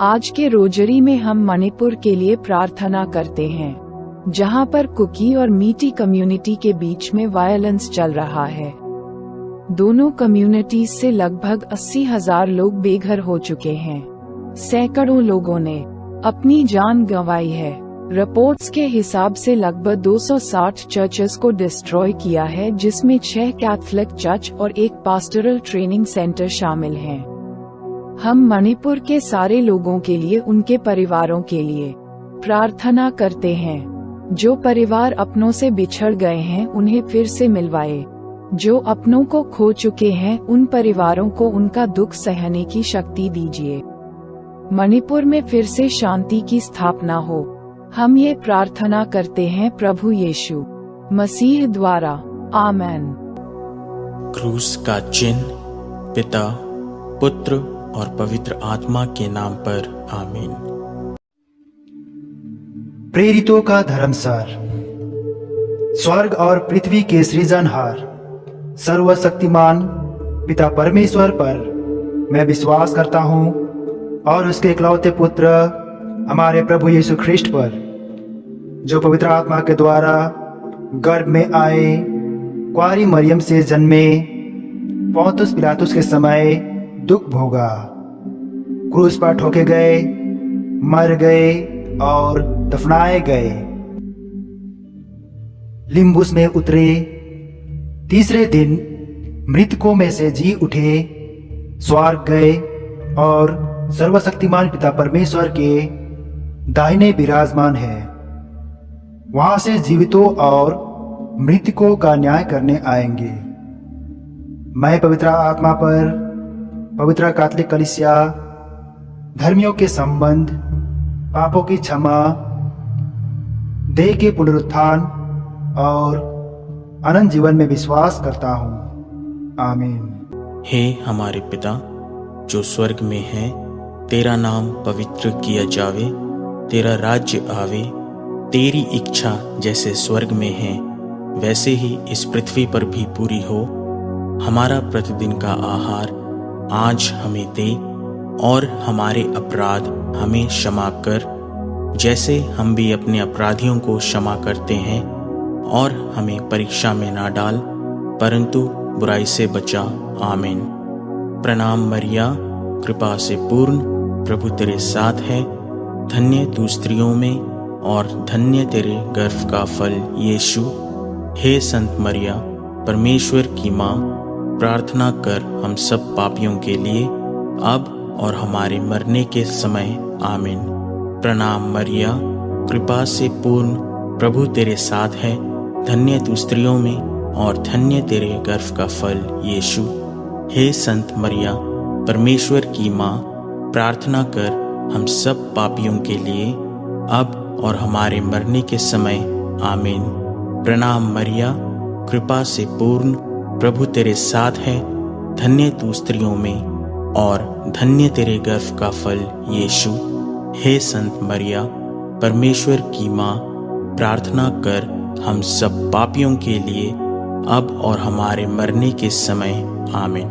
आज के रोजरी में हम मणिपुर के लिए प्रार्थना करते हैं, जहां पर कुकी और मीटी कम्युनिटी के बीच में वायलेंस चल रहा है। दोनों कम्युनिटीज से लगभग 80,000 लोग बेघर हो चुके हैं। सैकड़ों लोगों ने अपनी जान गंवाई है। रिपोर्ट्स के हिसाब से लगभग 260 चर्चेस को डिस्ट्रॉय किया है, जिसमें 6 कैथोलिक चर्च और एक पास्टरल ट्रेनिंग सेंटर शामिल हैं। हम मणिपुर के सारे लोगों के लिए, उनके परिवारों के लिए प्रार्थना करते हैं। जो परिवार अपनों से बिछड़ गए हैं उन्हें फिर से मिलवाए। जो अपनों को खो चुके हैं उन परिवारों को उनका दुख सहने की शक्ति दीजिए। मणिपुर में फिर से शांति की स्थापना हो। हम ये प्रार्थना करते हैं प्रभु यीशु मसीह द्वारा, आमेन। क्रूस का चिन्ह पिता, पुत्र और पवित्र आत्मा के नाम पर, आमीन। प्रेरितों का धर्मसार। स्वर्ग और पृथ्वी के सृजनहार सर्वशक्तिमान पिता परमेश्वर पर मैं विश्वास करता हूँ और उसके इकलौते पुत्र हमारे प्रभु यीशु ख्रिस्ट पर, जो पवित्र आत्मा के द्वारा गर्भ में आए, कुंवारी मरियम से जन्मे, पोंतुस पिलातुस के समय दुख भोगा, क्रूस पर ठोके गए, मर गए और दफनाए गए, लिम्बुस में उतरे, तीसरे दिन मृतकों में से जी उठे, स्वर्ग गए और सर्वशक्तिमान पिता परमेश्वर के दाहिने विराजमान है। वहां से जीवितों और मृतकों का न्याय करने आएंगे। मैं पवित्र आत्मा पर, पवित्र कैथोलिक कलीसिया, धर्मियों के संबंध, पापों की क्षमा, देह के पुनरुत्थान और अनंत जीवन में विश्वास करता हूँ, आमीन। हे हमारे पिता जो स्वर्ग में है, तेरा नाम पवित्र किया जावे, तेरा राज्य आवे, तेरी इच्छा जैसे स्वर्ग में है वैसे ही इस पृथ्वी पर भी पूरी हो। हमारा प्रतिदिन का आहार आज हमें दे और हमारे अपराध हमें क्षमा कर, जैसे हम भी अपने अपराधियों को क्षमा करते हैं, और हमें परीक्षा में ना डाल परंतु बुराई से बचा, आमीन। प्रणाम मरिया, कृपा से पूर्ण प्रभु तेरे साथ है, धन्य तू स्त्रियों में और धन्य तेरे गर्भ का फल यीशु। हे संत मरिया, परमेश्वर की माँ, प्रार्थना कर हम सब पापियों के लिए, अब और हमारे मरने के समय, आमीन। प्रणाम मरिया, कृपा से पूर्ण प्रभु तेरे साथ है, धन्य तू स्त्रियों में और धन्य तेरे गर्भ का फल यीशु। हे संत मरिया, परमेश्वर की माँ, प्रार्थना कर हम सब पापियों के लिए, अब और हमारे मरने के समय, आमीन। प्रणाम मरिया, कृपा से पूर्ण प्रभु तेरे साथ है, धन्य तू स्त्रियों में और धन्य तेरे गर्भ का फल यीशु। हे संत मरिया, परमेश्वर की माँ, प्रार्थना कर हम सब पापियों के लिए, अब और हमारे मरने के समय, आमीन।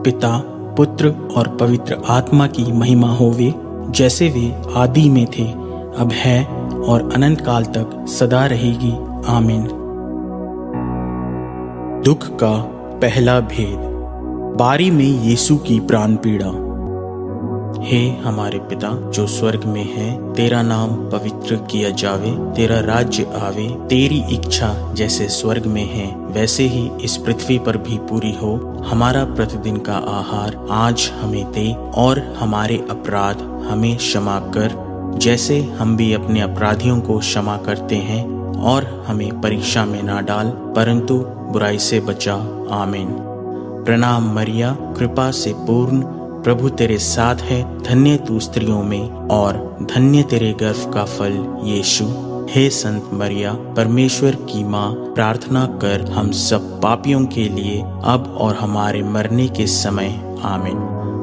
पिता, पुत्र और पवित्र आत्मा की महिमा होवे, जैसे वे आदि में थे, अब है और अनंत काल तक सदा रहेगी, आमीन। दुख का पहला भेद। बारी में यीशु की प्राण पीड़ा। हे हमारे पिता जो स्वर्ग में है, तेरा नाम पवित्र किया जावे, तेरा राज्य आवे, तेरी इच्छा जैसे स्वर्ग में है वैसे ही इस पृथ्वी पर भी पूरी हो। हमारा प्रतिदिन का आहार आज हमें दे और हमारे अपराध हमें क्षमा कर, जैसे हम भी अपने अपराधियों को क्षमा करते हैं, और हमें परीक्षा में ना डाल परंतु बुराई से बचा, आमीन। प्रणाम मरिया, कृपा से पूर्ण प्रभु तेरे साथ है, धन्य तू स्त्रियों में और धन्य तेरे गर्भ का फल यीशु। हे संत मरिया, परमेश्वर की माँ, प्रार्थना कर हम सब पापियों के लिए, अब और हमारे मरने के समय, आमीन।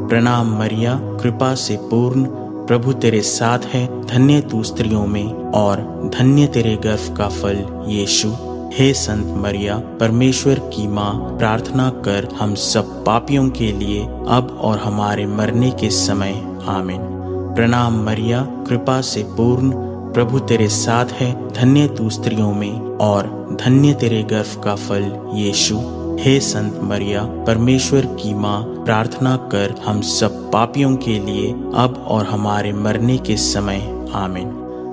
प्रणाम मरिया, कृपा से पूर्ण प्रभु तेरे साथ है, धन्य तू स्त्रियों में और धन्य तेरे गर्भ का फल यीशु। हे संत मरिया, परमेश्वर की माँ, प्रार्थना कर हम सब पापियों के लिए, अब और हमारे मरने के समय, आमीन। प्रणाम मरिया, कृपा से पूर्ण, प्रभु तेरे साथ है, धन्य तू स्त्रियों में और धन्य तेरे गर्भ का फल यीशु। हे संत मरिया, परमेश्वर की माँ, प्रार्थना कर हम सब पापियों के लिए अब और हमारे मरने के समय आमीन।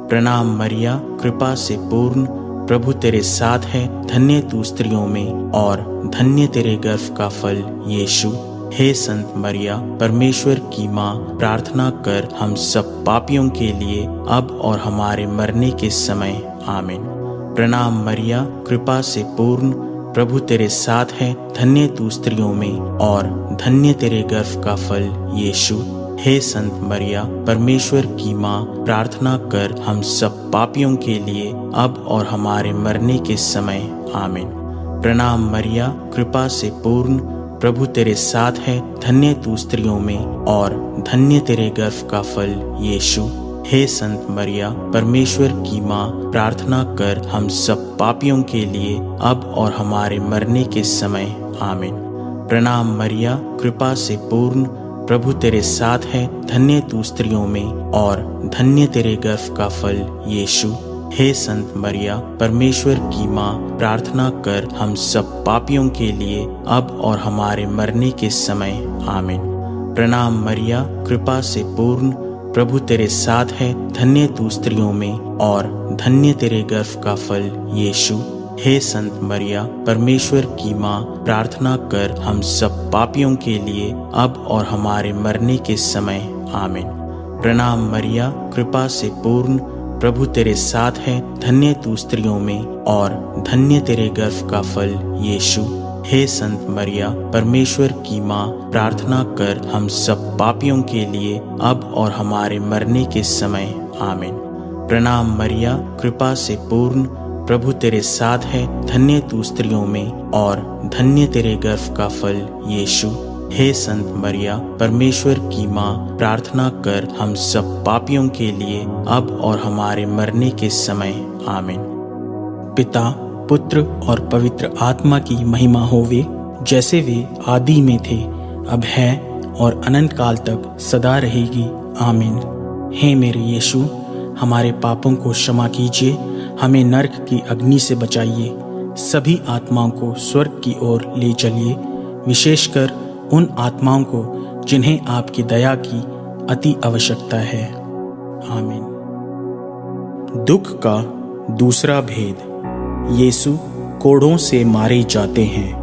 प्रणाम मरिया, कृपा से पूर्ण, प्रभु तेरे साथ है, धन्य तू स्त्रियों में और धन्य तेरे गर्भ का फल यीशु। हे संत मरिया, परमेश्वर की माँ, प्रार्थना कर हम सब पापियों के लिए अब और हमारे मरने के समय आमीन। प्रणाम मरिया, कृपा से पूर्ण, प्रभु तेरे साथ है, धन्य तू स्त्रियों में और धन्य तेरे गर्भ का फल यीशु। हे संत मरिया, परमेश्वर की माँ, प्रार्थना कर हम सब पापियों के लिए अब और हमारे मरने के समय आमीन। प्रणाम मरिया, कृपा से पूर्ण, प्रभु तेरे साथ है, धन्य तू स्त्रियों में और धन्य तेरे गर्भ का फल यीशु। हे संत मरिया, परमेश्वर की माँ, प्रार्थना कर हम सब पापियों के लिए अब और हमारे मरने के समय आमीन। प्रणाम मरिया, कृपा से पूर्ण, प्रभु तेरे साथ है, धन्य तू स्त्रियों में और धन्य तेरे गर्भ का फल यीशु। हे संत मरिया, परमेश्वर की माँ, प्रार्थना कर हम सब पापियों के लिए अब और हमारे मरने के समय आमीन। प्रणाम मरिया, कृपा से पूर्ण, प्रभु तेरे साथ है, धन्य तू स्त्रियों में और धन्य तेरे गर्भ का फल यीशु। हे संत मरिया, परमेश्वर की माँ, प्रार्थना कर हम सब पापियों के लिए अब और हमारे मरने के समय आमीन। प्रणाम मरिया, कृपा से पूर्ण, प्रभु तेरे साथ है, धन्य तू स्त्रियों में और धन्य तेरे गर्भ का फल यीशु। हे संत मरिया, परमेश्वर की माँ, प्रार्थना कर हम सब पापियों के लिए अब और हमारे मरने के समय आमीन। प्रणाम मरिया, कृपा से पूर्ण, प्रभु तेरे साथ है, धन्य तू स्त्रियों में और धन्य तेरे गर्भ का फल यीशु। हे संत मरिया, परमेश्वर की माँ, प्रार्थना कर हम सब पापियों के लिए अब और हमारे मरने के समय आमीन। पिता, पुत्र और पवित्र आत्मा की महिमा होवे, जैसे वे आदि में थे, अब है और अनंत काल तक सदा रहेगी आमीन। हे मेरे यीशु, हमारे पापों को क्षमा कीजिए, हमें नरक की अग्नि से बचाइए, सभी आत्माओं को स्वर्ग की ओर ले चलिए, विशेषकर उन आत्माओं को जिन्हें आपकी दया की अति आवश्यकता है आमीन। दुख का दूसरा भेद, यीशु कोड़ों से मारे जाते हैं।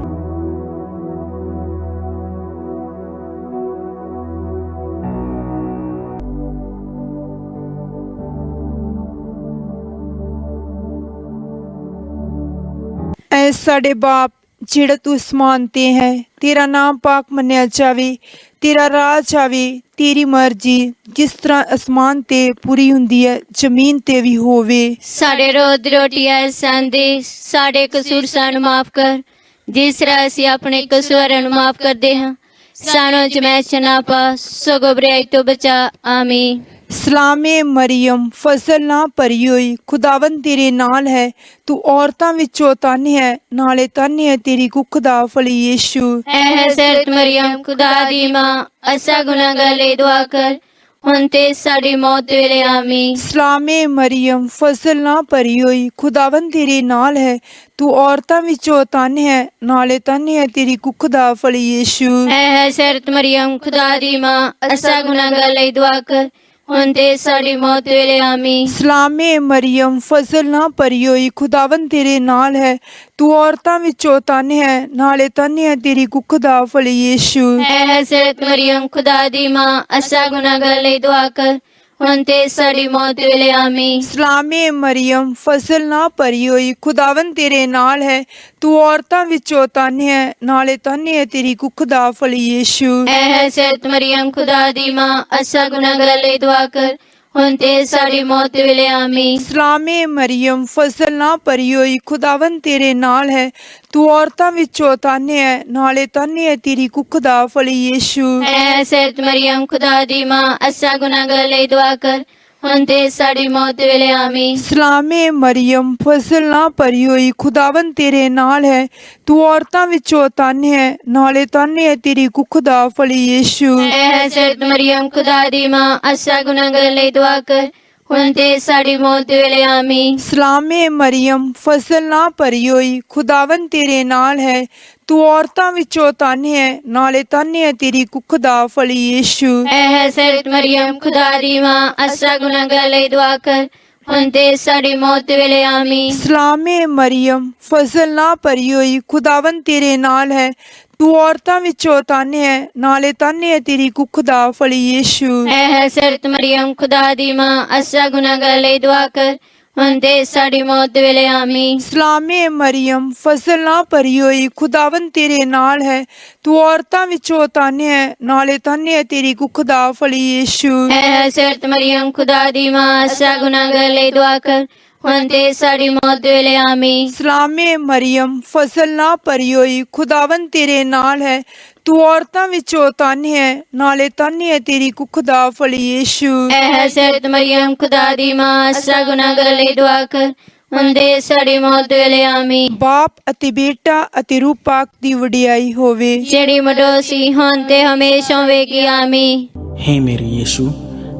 ऐ साडे बाप जेड़ा तू आसमान ते है, तेरा नाम पाक मन्निया जावे, तेरा राज आवे, तेरी मर्जी जिस तरह आसमान ते पूरी हुंदी है जमीन ते भी होवे। साडे रोज रोटी है सांदे, साडे कसूर सानू माफ कर, जिस तरह असीं अपने कसूरां नू माफ करदे हां, सानू जमैच च ना पा, सगों बुराई तो बचा आमीन। सलामे मरियम, फजल ना भरी होई, खुदावन तेरे नाल है, तू औरतां विचों धन्य है, नाले धन्य है तेरी कुख दा फल यीशु। ऐ हज़रत मरियम, खुदा दी मां, असा गुनाहगार लई दुआ कर, हुण ते साडी मौत वेले आमीन। सलामे मरियम, फजल ना भरी होई, खुदावन तेरे नाल है, तू औरतां विचों धन्य है, नाले धन्य है तेरी कुख दा फल यीशु। ऐ हज़रत मरियम, खुदा दी मां, असा गुनाहगार लई दुआ कर, हुण ते साडी मौत वेले आमीन। सलामे मरियम, फजल ना भरी होई, खुदावन तेरे नाल है, तू औरतां विचों धन्य है, नाले धन्य है तेरी कुख दा फल यीशु। ऐ हज़रत मरियम, खुदा दी मां, असा गुनाहगार लई दुआ कर, हुण ते साडी मौत वेले आमीन। सलामे मरियम, फजल ना भरी होई, खुदावन तेरे नाल है, तू औरतां विचों धन्य है, नाले धन्य है तेरी कुख दा फल यीशु। ऐ हज़रत मरियम, खुदा दी मां, असा गुनाहगार लई दुआ कर, हुण ते साडी मौत वेले आमीन। सलामे मरियम, फजल ना भरी होई, खुदावन तेरे नाल है, तू औरतां विचों धन्य है, नाले धन्य है तेरी कुख दा फल यीशु। ऐ हज़रत मरियम, खुदा दी मां, असा गुनाहगार लई दुआ कर, हुण ते साडी मौत वेले आमीन। सलामे मरियम फजल ना भरी होई खुदावन तेरे नाल है, तू औरतां विचों धन है, नाले धन है तेरी कुख दा फल यीशु। ऐ हज़रत मरियम खुदा दी मां, असा गुनाहगारां लई दुआ कर, हुण ते साडी मौत वेले आमीन। सलामे मरियम फजल ना भरी होई खुदावन तेरे नाल है, तू औरतां विचों धन है, नाले धन है तेरी कुख दा फल यीशु। ऐ हज़रत मरियम खुदा दी मां, असा गुनाहगारां लई दुआ कर, हुण ते साडी मौत वेले आमीन। सलामे मरियम फजल ना भरी होई खुदावन तेरे नाल है, तू औरतां विचों धन है, नाले धन है तेरी कुख दा फल यीशु। ऐ हज़रत मरियम खुदा दी मां, असा गुनाहगारां लई दुआ कर, हुण ते साडी मौत वेले आमीन। सलामे मरियम फजल ना भरी होई खुदावन तेरे नाल है, तू औरतां विचों धन है, नाले धन है तेरी कुख दा फल यीशु। ऐ हज़रत मरियम खुदा दी मां, असा गुनाहगारां लई दुआ कर, हुण ते साडी मौत वेले आमीन। सलामे मरियम फजल ना भरी होई खुदावन तेरे नाल है, तू औरतां विचों धन है, नाले धन है तेरी कुख दा फल यीशु। ऐ हज़रत मरियम खुदा दी मां, असा गुनाहगारां लई दुआ कर, हुण ते साडी मौत वेले आमीन। बाप अते बेटा अते रूह पाक दी वडियाई होवे, जेड़ी मडोसी हुण ते हमेशा होवेगी आमीन। हे मेरे यीशु,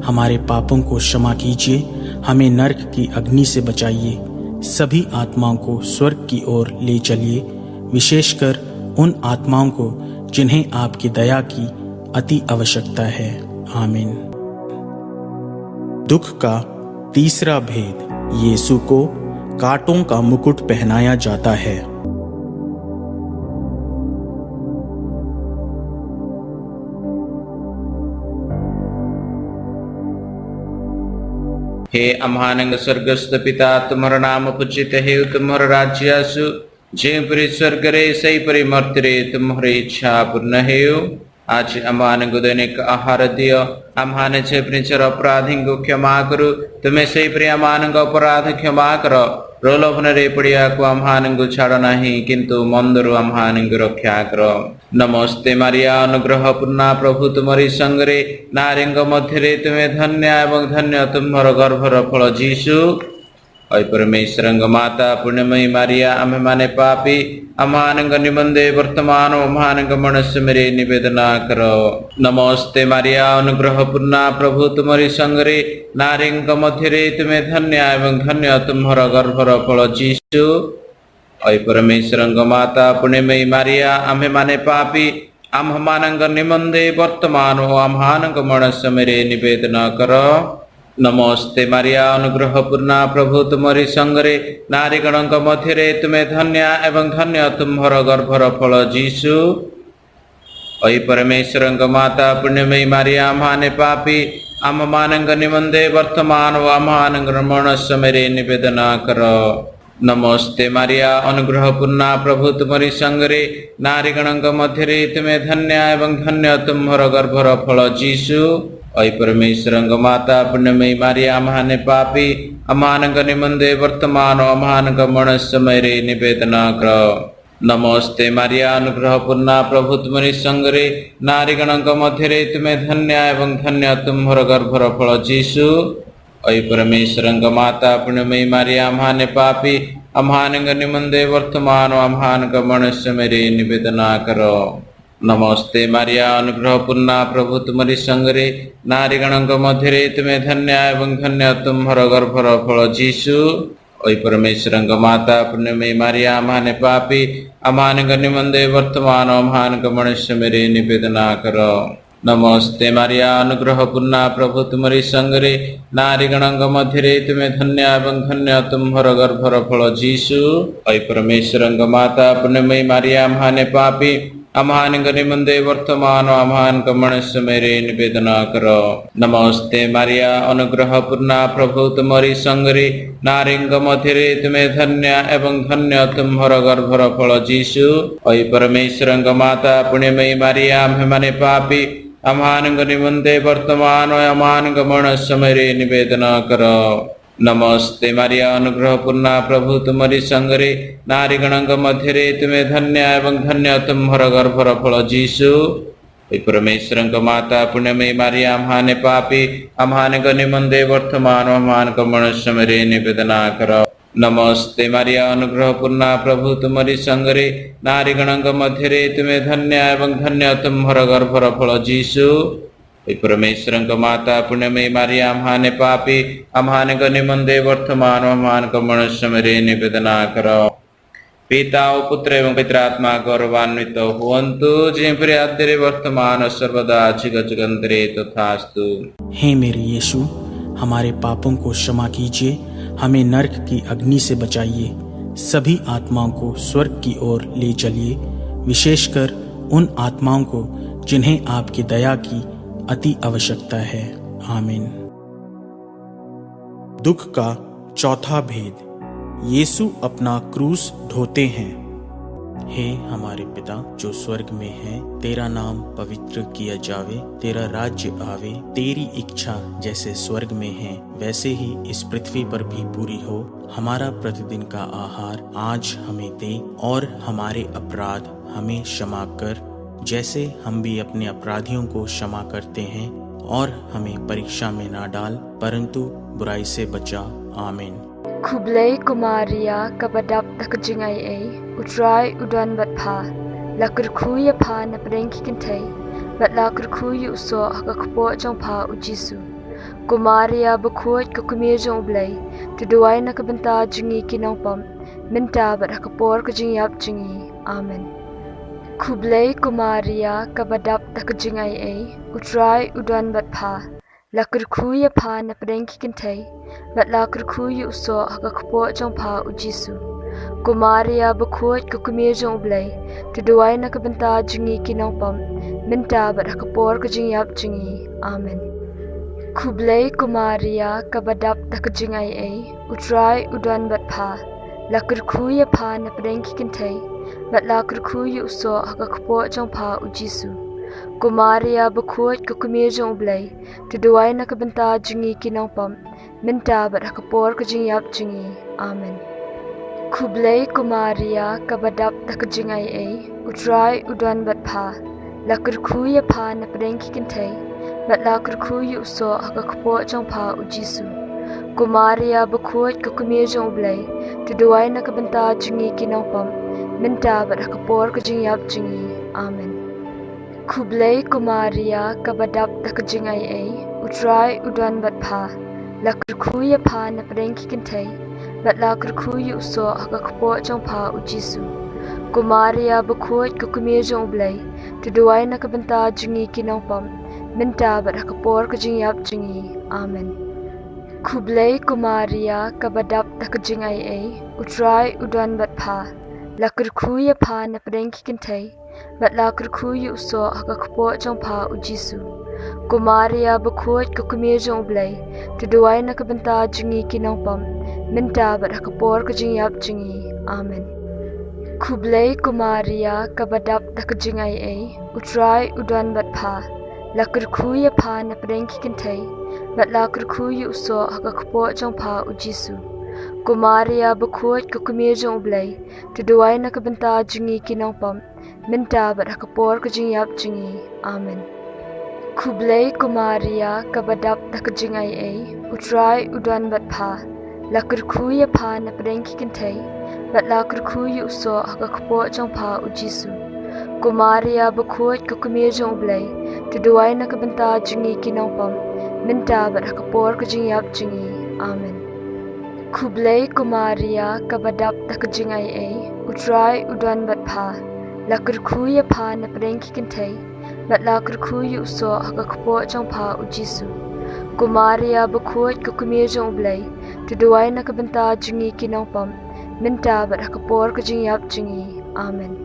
हमारे पापों को क्षमा कीजिए, हमें नरक की अग्नि से बचाइए, सभी आत्माओं को स्वर्ग की ओर ले चलिए, विशेषकर उन आत्माओं को जिन्हें आपकी दया की अति आवश्यकता है। आमीन। दुख का तीसरा भेद, यीशु को कांटों का मुकुट पहनाया जाता है। हे अम्हानंग स्वर्गस्थ पिता, तुम्हारा नाम पूजित है, तुम्हारा राज्य आसु, जेपरि स्वर्ग रे सही परि मर्त्य रे, तुम्हारी इच्छा पूर्ण है। आज अम्हानंग दैनिक आहार दियो, अम्हाने से अपने अपराधी को क्षमा करो, तुम्हें सही परि अम्हानंग अपराध क्षमा करो, प्रलोभन रे पड़िया को अम्हानंग छाड़ नहीं, किंतु मंदरु अम्हानंग रक्षा करो। नमस्ते मारिया, अनुग्रह पूर्णा, प्रभु तुम्हारी संग रे, नारींग मध्य रे तुम्हें धन्य एवं धन्य तुम्हारा गर्भर फल जीसु। और परमेश्वरंग माता पुण्यमयी मारिया, आम्हे माने पापी अम्हानंग निबंधे वर्तमान अम्हानंग मनुष्य मेरे निवेदना करो। नमस्ते मारिया, अनुग्रह पूर्णा, प्रभु तुम्हारी संग रे, नारींग मध्य रे तुम्हें धन्य एवं धन्य तुम्हारा गर्भर फल जीसु। और परमेश्वरंग माता पुण्यमयी मारिया, आम्हे माने पापी अम्हानंग निबंधे वर्तमान अम्हानंग मनुष्य मेरे निवेदना करो। नमस्ते मारिया, अनुग्रह पूर्णा, प्रभु तुम्हारी संग रे, नारीगणक मध्य रे तुम्हें धन्य एवं धन्य तुम्हारा गर्भर फल जीसु। और परमेश्वरंग माता पुण्यमयी मारिया, आम्हाने पापी अम्हानंग निबंधे वर्तमान अम्हानंग मनुष्य मेरे निवेदना करो। नमस्ते मारिया, अनुग्रह पूर्णा, प्रभु तुम्हारी संग रे, नारीगणक मध्य रे तुम्हें धन्य एवं धन्य तुम्हारा गर्भर फल जीसु। और परमेश्वरंग माता पुण्यमयी मारिया, अम्हाने पापी अम्हानंग निबंधे वर्तमान अम्हानंग मनुष्य मेरे निवेदना करो। नमस्ते मारिया, अनुग्रह पूर्णा, प्रभु तुम्हारी संग रे, नारीगणक मध्य रे तुम्हें धन्य एवं धन्य तुम्हारा गर्भर फल जीसु। और परमेश्वरंग माता पुण्यमयी मारिया, अम्हाने पापी अम्हानंग निबंधे वर्तमान अम्हानंग मनुष्य मेरे निवेदना करो। नमस्ते मारिया, अनुग्रह पूर्णा, प्रभु तुम्हारी संग रे, नारीगणक मध्य रे तुम्हें धन्य एवं धन्य तुम्हारा गर्भर फल जीसु। और परमेश्वरंग माता पुण्यमयी मारिया, अम्हाने पापी अम्हानंग निबंधे वर्तमान अम्हानंग मनुष्य मेरे निवेदना करो। नमस्ते मारिया, अनुग्रह पूर्णा, प्रभु तुम्हारी संग रे, नारीगणक मध्य रे तुम्हें धन्य एवं धन्य तुम्हारा गर्भर फल जीसु। और परमेश्वरंग माता पुण्यमयी मारिया, अम्हाने पापी अम्हानंग निबंधे वर्तमान अम्हानंग मनुष्य मेरे निवेदना करो। नमस्ते मारिया, अनुग्रह पूर्णा, प्रभु तुम्हारी संग रे, नारींग मध्य रे तुम्हें धन्य एवं धन्य तुम्हारा गर्भर फल जीसु। और परमेश्वरंग माता पुण्यमयी मारिया, आम्हे पापी अम्हानंग निबंधे वर्तमान अम्हानंग मनुष्य मेरे निवेदना करो। नमस्ते मारिया, अनुग्रह पूर्णा, प्रभु तुम्हारी संग रे, नारीगणक मध्य रे तुम्हें धन्य एवं धन्य तुम्हारा गर्भर फल जीसु। परमेश्वरं माता पुण्यमयी मरियम हाने पापी अम्हाने गनि मंदे वर्तमान अम्हान कमणस्य मेरे निवेदना करो। नमस्ते मरिया अनुग्रह पूर्णा प्रभु तुम्हारी संगरे नारी गणंग मध्य तुम्हें धन्य एवं धन्य तुम्हारा गर्भर फल जीसु। परमेश्वरं माता पुण्यमयी मरियम हाने पापी अम्हाने गनि मंदे वर्तमान अम्हान कमणस्य मेरे निवेदना करो। पिता और पुत्र एवं पवित्र आत्मा गौरवान्वित हुवन्तु जिपरि आद्यरे वर्तमान सर्वदा चिरंतरे तथास्तु। हे मेरे यीशु, हमारे पापों को क्षमा कीजिए, हमें नरक की अग्नि से बचाइए, सभी आत्माओं को स्वर्ग की ओर ले चलिए, विशेषकर उन आत्माओं को जिन्हें आपकी दया की अति आवश्यकता है। आमीन। दुख का चौथा भेद, यीशु अपना क्रूस ढोते हैं। हे हमारे पिता जो स्वर्ग में है, तेरा नाम पवित्र किया जावे, तेरा राज्य आवे, तेरी इच्छा जैसे स्वर्ग में है वैसे ही इस पृथ्वी पर भी पूरी हो। हमारा प्रतिदिन का आहार आज हमें दे, और हमारे अपराध हमें क्षमा कर जैसे हम भी अपने अपराधियों को क्षमा करते हैं, और हमें परीक्षा में ना डाल परंतु बुराई से बचा। आमीन। Kublai Kumaria kabadap takajingay ay utray udan batpa lakar kuya pa na parengki kintay bat lakar kuya uso hakakupo jang pa ujisu Kumaria bakuat kakumir jang ublay tuduay na kabanta jingi kinang pam minta bat hakapor kajingyap jingi. Amen. Kublai Kumaria kabadap takajingay ay utray udan batpa lakar kuya pa na parengki kintay bat lakar kuya uso hakakupo jang pa ujisu Kumaria bakuat kakumir jang ublay tuduay na kabanta jingi kinang pam minta bat hakapor kajingyap jingi. Amen. Kublai Kumaria kabadap takajingay ay utray udan bat pa lakar kuya pa na parengki kintay bat lakar kuya uso hakakupo jang pa ujisu Kumaria bakuat kakumir jang ublay tuduay na kabanta jingi kinang pam minta bat hakapor kajingyap jingi. Amen. Kublai Kumaria kabadap takajingay ay utray udan bat pa lakar kuya pa na parengki kintay bat lakar kuya uso hakakupo jang pa ujisu Kumaria bakuat kakumir jang ublay tuduay na kabanta jingi kinang pam minta bat hakapor kajingyap jingi. Amen. Kublai Kumaria kabadap takajingay ay utray udan bat pa lakar kuya pa na parengki kintay bat lakar kuya uso hakakupo jang pa ujisu Kumaria bakuat kakumir jang ublay tuduay na kabanta jingi kinang pam minta bat hakapor kajingyap jingi. Amen. Kublai Kumaria kabadap takajingay ay utray udan bat pa lakar kuya pa na parengki kintay bat lakar kuya uso hakakupo jang pa ujisu Kumaria bakuat kakumir jang ublay tuduay na kabanta jingi kinang pam minta bat hakapor kajingyap jingi. Amen. Kublai Kumaria kabadap takajingay ay utray udan bat pa lakar kuya pa na parengki kintay bat lakar kuya uso hakakupo jang pa ujisu Kumaria bakuat kakumir jang ublay tuduay na kabanta jingi kinang pam minta bat hakapor kajingyap jingi. Amen. Kublai Kumaria kabadap takajingay ay utray udan bat pa lakar kuya pa na parengki kintay bat lakar kuya uso hakakupo jang pa ujisu Kumaria bakuat kakumir jang ublay tuduay na kabanta jingi kinang pam minta bat hakapor kajingyap jingi. Amen. Kublai Kumaria kabadap takajingay ay utray udan bat pa lakar kuya pa na parengki kintay bat lakar kuya uso hakakupo jang pa ujisu Kumaria bakuat kakumir jang ublay tuduay na kabanta jingi kinang pam minta bat hakapor kajingyap jingi. Amen.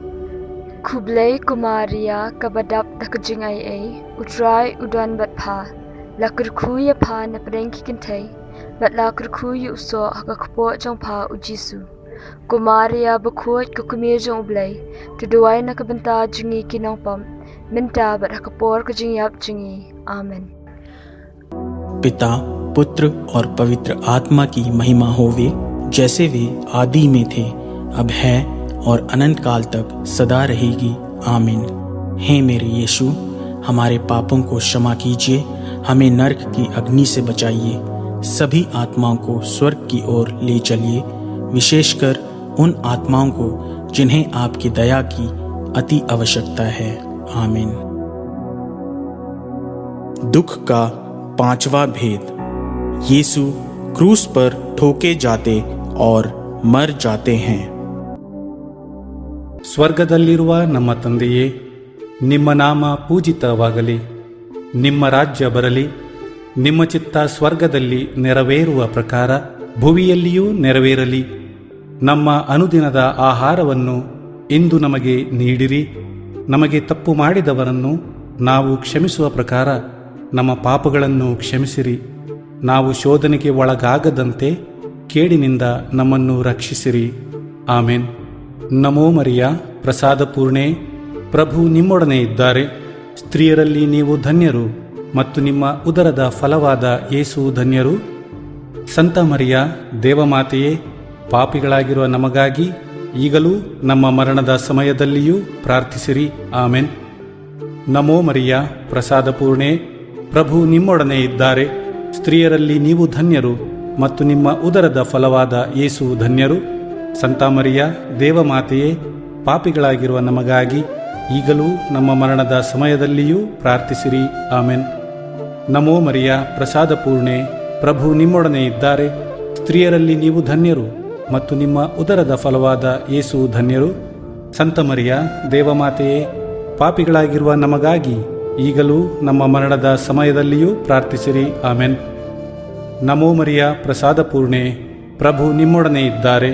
Kublai Kumaria kabadap takajingay ay utray udan bat pa lakar kuya pa na parengki kintay bat lakar kuya uso hakakupo jang pa ujisu Kumaria bakuat kakumir jang ublay tuduay na kabanta jingi kinang pam minta bat hakapor kajingyap jingi. Amen. पिता, पुत्र और पवित्र आत्मा की महिमा होवे, जैसे वे आदि में थे, अब है और अनंत काल तक सदा रहेगी। आमीन। हे मेरे यीशु, हमारे पापों को क्षमा कीजिए, हमें नरक की अग्नि से बचाइए, सभी आत्माओं को स्वर्ग की ओर ले चलिए, विशेषकर उन आत्माओं को जिन्हें आपकी दया की अति आवश्यकता है। आमीन। दुख का पांचवा भेद। यीशु क्रूस पर ठोके जाते और मर जाते हैं। ಸ್ವರ್ಗದಲ್ಲಿರುವ ನಮ್ಮ ತಂದೆಯೇ, ನಿಮ್ಮ ನಾಮ ಪೂಜಿತವಾಗಲಿ, ನಿಮ್ಮ ರಾಜ್ಯ ಬರಲಿ, ನಿಮ್ಮ ಚಿತ್ತ ಸ್ವರ್ಗದಲ್ಲಿ ನೆರವೇರುವ ಪ್ರಕಾರ ಭುವಿಯಲ್ಲಿಯೂ ನೆರವೇರಲಿ. ನಮ್ಮ ಅನುದಿನದ ಆಹಾರವನ್ನು ಇಂದು ನಮಗೆ ನೀಡಿರಿ. ನಮಗೆ ತಪ್ಪು ಮಾಡಿದವರನ್ನು ನಾವು ಕ್ಷಮಿಸುವ ಪ್ರಕಾರ ನಮ್ಮ ಪಾಪಗಳನ್ನು ಕ್ಷಮಿಸಿರಿ. ನಾವು ಶೋಧನೆಗೆ ಒಳಗಾಗದಂತೆ ಕೇಡಿನಿಂದ ನಮ್ಮನ್ನು ರಕ್ಷಿಸಿರಿ. ಆಮೇನ್. ನಮೋ ಮರಿಯ, ಪ್ರಸಾದ ಪೂರ್ಣೆ, ಪ್ರಭು ನಿಮ್ಮೊಡನೆ ಇದ್ದಾರೆ. ಸ್ತ್ರೀಯರಲ್ಲಿ ನೀವು ಧನ್ಯರು ಮತ್ತು ನಿಮ್ಮ ಉದರದ ಫಲವಾದ ಯೇಸು ಧನ್ಯರು. ಸಂತ ಮರಿಯ, ದೇವಮಾತೆಯೇ, ಪಾಪಿಗಳಾಗಿರುವ ನಮಗಾಗಿ ಈಗಲೂ ನಮ್ಮ ಮರಣದ ಸಮಯದಲ್ಲಿಯೂ ಪ್ರಾರ್ಥಿಸಿರಿ. ಆಮೆನ್. ನಮೋ ಮರಿಯ, ಪ್ರಸಾದ ಪೂರ್ಣೆ, ಪ್ರಭು ನಿಮ್ಮೊಡನೆ ಇದ್ದಾರೆ. ಸ್ತ್ರೀಯರಲ್ಲಿ ನೀವು ಧನ್ಯರು ಮತ್ತು ನಿಮ್ಮ ಉದರದ ಫಲವಾದ ಯೇಸು ಧನ್ಯರು. ಸಂತ ಮರಿಯ, ದೇವಮಾತೆಯೇ, ಪಾಪಿಗಳಾಗಿರುವ ನಮಗಾಗಿ ಈಗಲೂ ನಮ್ಮ ಮರಣದ ಸಮಯದಲ್ಲಿಯೂ ಪ್ರಾರ್ಥಿಸಿರಿ. ಆಮೆನ್. ನಮೋ ಮರಿಯ, ಪ್ರಸಾದ ಪೂರ್ಣೆ, ಪ್ರಭು ನಿಮ್ಮೊಡನೆ ಇದ್ದಾರೆ. ಸ್ತ್ರೀಯರಲ್ಲಿ ನೀವು ಧನ್ಯರು ಮತ್ತು ನಿಮ್ಮ ಉದರದ ಫಲವಾದ ಯೇಸು ಧನ್ಯರು. ಸಂತ ಮರಿಯ, ದೇವಮಾತೆಯೇ, ಪಾಪಿಗಳಾಗಿರುವ ನಮಗಾಗಿ ಈಗಲೂ ನಮ್ಮ ಮರಣದ ಸಮಯದಲ್ಲಿಯೂ ಪ್ರಾರ್ಥಿಸಿರಿ. ಆಮೆನ್. ನಮೋ ಮರಿಯ, ಪ್ರಸಾದ ಪೂರ್ಣೆ, ಪ್ರಭು ನಿಮ್ಮೊಡನೆ ಇದ್ದಾರೆ.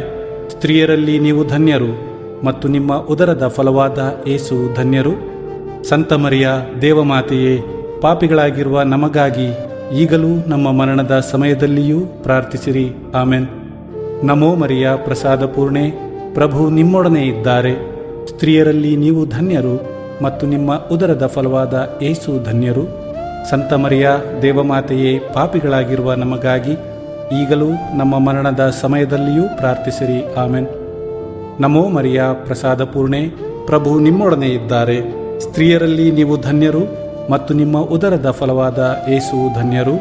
ಸ್ತ್ರೀಯರಲ್ಲಿ ನೀವು ಧನ್ಯರು ಮತ್ತು ನಿಮ್ಮ ಉದರದ ಫಲವಾದ ಯೇಸು ಧನ್ಯರು. ಸಂತ ಮರಿಯ, ದೇವಮಾತೆಯೇ, ಪಾಪಿಗಳಾಗಿರುವ ನಮಗಾಗಿ ಈಗಲೂ ನಮ್ಮ ಮರಣದ ಸಮಯದಲ್ಲಿಯೂ ಪ್ರಾರ್ಥಿಸಿರಿ. ಆಮೆನ್. ನಮೋ ಮರಿಯ, ಪ್ರಸಾದ ಪೂರ್ಣೆ, ಪ್ರಭು ನಿಮ್ಮೊಡನೆ ಇದ್ದಾರೆ. ಸ್ತ್ರೀಯರಲ್ಲಿ ನೀವು ಧನ್ಯರು ಮತ್ತು ನಿಮ್ಮ ಉದರದ ಫಲವಾದ ಯೇಸು ಧನ್ಯರು. ಸಂತ ಮರಿಯ, ದೇವಮಾತೆಯೇ, ಪಾಪಿಗಳಾಗಿರುವ ನಮಗಾಗಿ ಈಗಲೂ ನಮ್ಮ ಮರಣದ ಸಮಯದಲ್ಲಿಯೂ ಪ್ರಾರ್ಥಿಸಿರಿ. ಆಮೆನ್. ನಮೋ ಮರಿಯ, ಪ್ರಸಾದ ಪೂರ್ಣೆ, ಪ್ರಭು ನಿಮ್ಮೊಡನೆ ಇದ್ದಾರೆ. ಸ್ತ್ರೀಯರಲ್ಲಿ ನೀವು ಧನ್ಯರು ಮತ್ತು ನಿಮ್ಮ ಉದರದ ಫಲವಾದ ಯೇಸು ಧನ್ಯರು.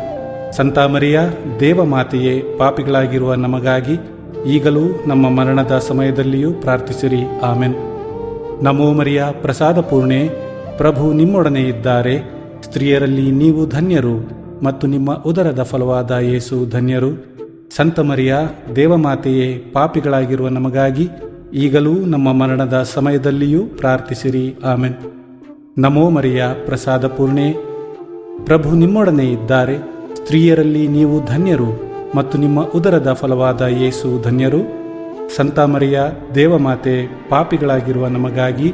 ಸಂತ ಮರಿಯ, ದೇವಮಾತೆಯೇ, ಪಾಪಿಗಳಾಗಿರುವ ನಮಗಾಗಿ ಈಗಲೂ ನಮ್ಮ ಮರಣದ ಸಮಯದಲ್ಲಿಯೂ ಪ್ರಾರ್ಥಿಸಿರಿ. ಆಮೆನ್. ನಮೋ ಮರಿಯ, ಪ್ರಸಾದ ಪೂರ್ಣೆ, ಪ್ರಭು ನಿಮ್ಮೊಡನೆ ಇದ್ದಾರೆ. ಸ್ತ್ರೀಯರಲ್ಲಿ ನೀವು ಧನ್ಯರು ಮತ್ತು ನಿಮ್ಮ ಉದರದ ಫಲವಾದ ಯೇಸು ಧನ್ಯರು. ಸಂತ ಮರಿಯ, ದೇವಮಾತೆಯೇ, ಪಾಪಿಗಳಾಗಿರುವ ನಮಗಾಗಿ ಈಗಲೂ ನಮ್ಮ ಮರಣದ ಸಮಯದಲ್ಲಿಯೂ ಪ್ರಾರ್ಥಿಸಿರಿ. ಆಮೆನ್. ನಮೋ ಮರಿಯ, ಪ್ರಸಾದ ಪೂರ್ಣೆ, ಪ್ರಭು ನಿಮ್ಮೊಡನೆ ಇದ್ದಾರೆ. ಸ್ತ್ರೀಯರಲ್ಲಿ ನೀವು ಧನ್ಯರು ಮತ್ತು ನಿಮ್ಮ ಉದರದ ಫಲವಾದ ಯೇಸು ಧನ್ಯರು. ಸಂತ ಮರಿಯ, ದೇವಮಾತೆ, ಪಾಪಿಗಳಾಗಿರುವ ನಮಗಾಗಿ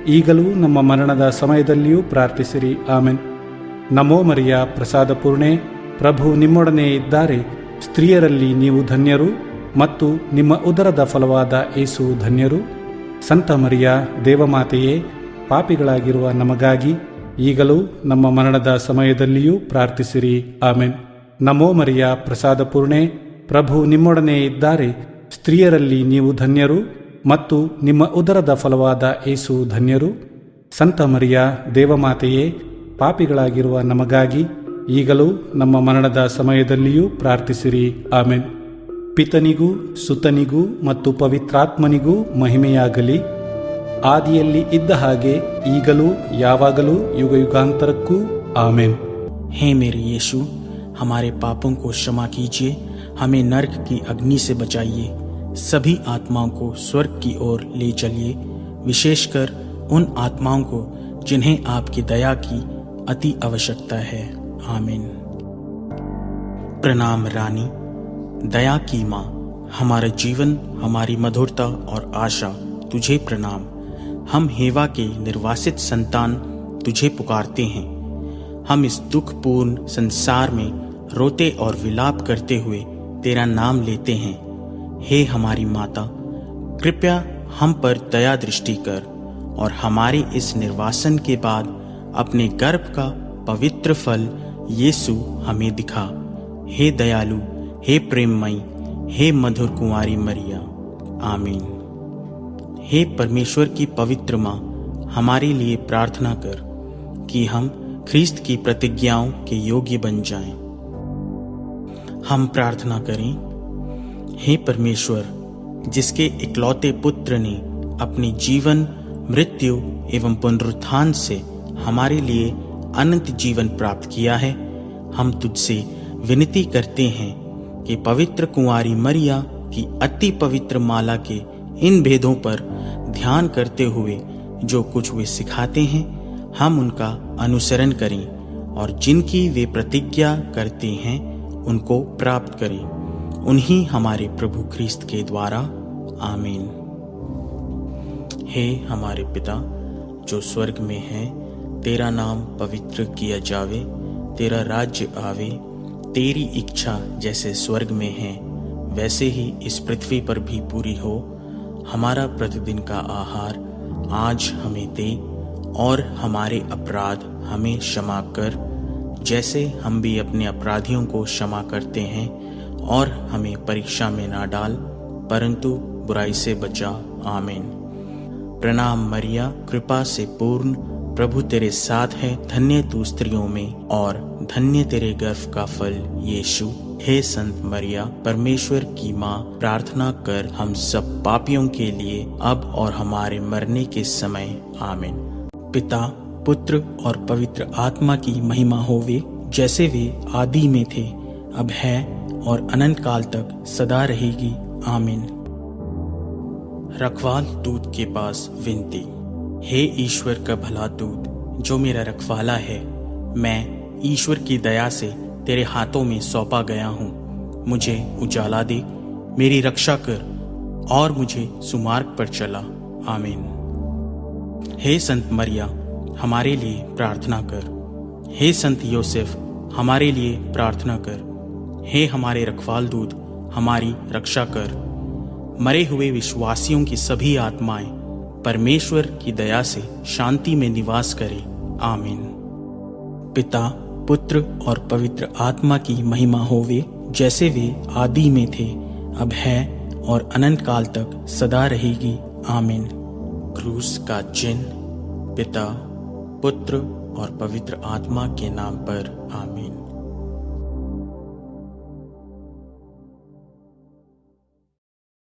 ಈಗಲೂ ನಮ್ಮ ಮರಣದ ಸಮಯದಲ್ಲಿಯೂ ಪ್ರಾರ್ಥಿಸಿರಿ. ಆಮೆನ್. ನಮೋ ಮರಿಯ, ಪ್ರಸಾದ ಪೂರ್ಣೆ, ಪ್ರಭು ನಿಮ್ಮೊಡನೆ ಇದ್ದಾರೆ. ಸ್ತ್ರೀಯರಲ್ಲಿ ನೀವು ಧನ್ಯರು ಮತ್ತು ನಿಮ್ಮ ಉದರದ ಫಲವಾದ ಯೇಸು ಧನ್ಯರು. ಸಂತ ಮರಿಯ, ದೇವಮಾತೆಯೇ, ಪಾಪಿಗಳಾಗಿರುವ ನಮಗಾಗಿ ಈಗಲೂ ನಮ್ಮ ಮರಣದ ಸಮಯದಲ್ಲಿಯೂ ಪ್ರಾರ್ಥಿಸಿರಿ. ಆಮೆನ್. ನಮೋ ಮರಿಯ, ಪ್ರಸಾದ ಪೂರ್ಣೆ, ಪ್ರಭು ನಿಮ್ಮೊಡನೆ ಇದ್ದಾರೆ. ಸ್ತ್ರೀಯರಲ್ಲಿ ನೀವು ಧನ್ಯರು ಮತ್ತು ನಿಮ್ಮ ಉದರದ ಫಲವಾದ ಯೇಸು ಧನ್ಯರು. ಸಂತ ಮರಿಯ, ದೇವಮಾತೆಯೇ, ಪಾಪಿಗಳಾಗಿರುವ ನಮಗಾಗಿ ಈಗಲೂ ನಮ್ಮ ಮರಣದ ಸಮಯದಲ್ಲಿಯೂ ಪ್ರಾರ್ಥಿಸಿರಿ. ಆಮೆನ್. ಪಿತನಿಗೂ ಸುತನಿಗೂ ಮತ್ತು ಪವಿತ್ರಾತ್ಮನಿಗೂ ಮಹಿಮೆಯಾಗಲಿ, ಆದಿಯಲ್ಲಿ ಇದ್ದ ಹಾಗೆ ಈಗಲೂ ಯಾವಾಗಲೂ ಯುಗಯುಗಾಂತರಕ್ಕೂ ಆಮೆನ್. हे मेरे यीशु, हमारे पापों को क्षमा कीजिए, हमें नरक की अग्नि से बचाइए, सभी आत्माओं को स्वर्ग की ओर ले चलिए, विशेषकर उन आत्माओं को जिन्हें आपकी दया की अति आवश्यकता है। आमीन। प्रणाम रानी, दया की माँ, हमारा जीवन, हमारी मधुरता और आशा तुझे प्रणाम। हम हेवा के निर्वासित संतान तुझे पुकारते हैं। हम इस दुखपूर्ण संसार में रोते और विलाप करते हुए तेरा नाम लेते हैं। हे हमारी माता, कृपया हम पर दया दृष्टि कर और हमारे इस निर्वासन के बाद अपने गर्भ का पवित्र फल यीशु हमें दिखा। हे दयालु, हे प्रेममयी, हे मधुर कुंवारी मरिया। आमीन। हे परमेश्वर की पवित्र माँ, हमारे लिए प्रार्थना कर कि हम ख्रीस्त की प्रतिज्ञाओं के योग्य बन जाएं। हम प्रार्थना करें। हे परमेश्वर, जिसके इकलौते पुत्र ने अपने जीवन, मृत्यु एवं पुनरुत्थान से हमारे लिए अनंत जीवन प्राप्त किया है, हम तुझसे विनती करते हैं कि पवित्र कुंवारी मरिया की अति पवित्र माला के इन भेदों पर ध्यान करते हुए जो कुछ वे सिखाते हैं, हम उनका अनुसरण करें और जिनकी वे प्रतिज्ञा करते हैं उनको प्राप्त करें। उन्हीं हमारे प्रभु ख्रीस्त के द्वारा। आमीन। हे हमारे पिता जो स्वर्ग में है, तेरा नाम पवित्र किया जावे, तेरा राज्य आवे, तेरी इच्छा जैसे स्वर्ग में है वैसे ही इस पृथ्वी पर भी पूरी हो। हमारा प्रतिदिन का आहार आज हमें दे और हमारे अपराध हमें क्षमा कर, जैसे हम भी अपने अपराधियों को क्षमा करते हैं, और हमें परीक्षा में ना डाल परंतु बुराई से बचा। आमीन। प्रणाम मरिया, कृपा से पूर्ण, प्रभु तेरे साथ है, धन्य तू स्त्रियों में और धन्य तेरे गर्भ का फल यीशु। हे संत मरिया, परमेश्वर की माँ, प्रार्थना कर हम सब पापियों के लिए अब और हमारे मरने के समय। आमीन। पिता, पुत्र और पवित्र आत्मा की महिमा होवे, जैसे वे आदि में थे, अब है और अनंत काल तक सदा रहेगी। आमीन। रखवाल दूत के पास विनती। हे ईश्वर का भला दूत, जो मेरा रखवाला है, मैं ईश्वर की दया से तेरे हाथों में सौंपा गया हूँ। मुझे उजाला दे, मेरी रक्षा कर और मुझे सुमार्ग पर चला। आमीन। हे संत मरिया, हमारे लिए प्रार्थना कर। हे संत योसेफ, हमारे लिए प्रार्थना कर। हे हमारे रखवाल दूत, हमारी रक्षा कर। मरे हुए विश्वासियों की सभी आत्माएं परमेश्वर की दया से शांति में निवास करें। आमीन। पिता, पुत्र और पवित्र आत्मा की महिमा होवे, जैसे वे आदि में थे, अब है और अनंत काल तक सदा रहेगी। आमीन। क्रूस का चिन्ह। पिता, पुत्र और पवित्र आत्मा के नाम पर। आमीन।